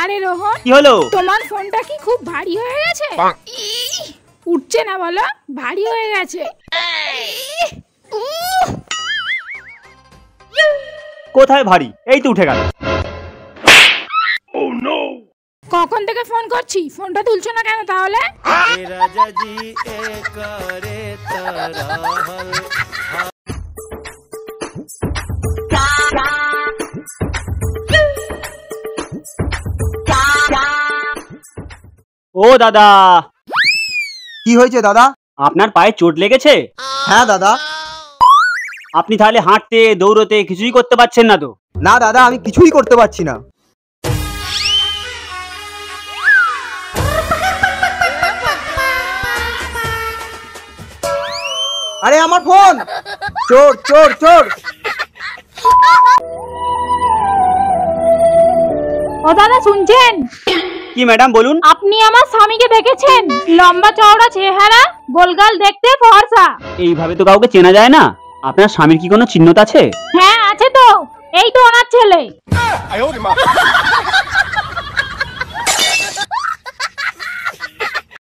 আরে রোহন, কি হলো? তোমার ফোনটা কি খুব ভারী হয়ে গেছে? উঠছে না বলো, ভারী হয়ে গেছে। কোথায় ভারী? এই তো উঠে গেল। কখন থেকে ফোন করছি, ফোনটা তুলছো না কেন তাহলে? ও দাদা, কি হয়েছে দাদা? আপনার পায়ে চোট লেগেছে? হ্যাঁ দাদা। আপনি তাহলে হাঁটতে দৌড়তে কিছুই করতে পারছেন না তো? না দাদা, আমি কিছুই করতে পারছি না। আরে আমার ফোন! চোর চোর চোর! ও দাদা শুনছেন? কি ম্যাডাম বলুন। আপনি আমার স্বামীকে দেখেছেন? লম্বা চওড়া চেহারা, গোলগাল দেখতে, ফর্সা। এইভাবে তো কাউকে চেনা যায় না। আপনার স্বামীর কি কোনো চিহ্নত আছে? হ্যাঁ আছে তো, এই তো ওনার ছেলে।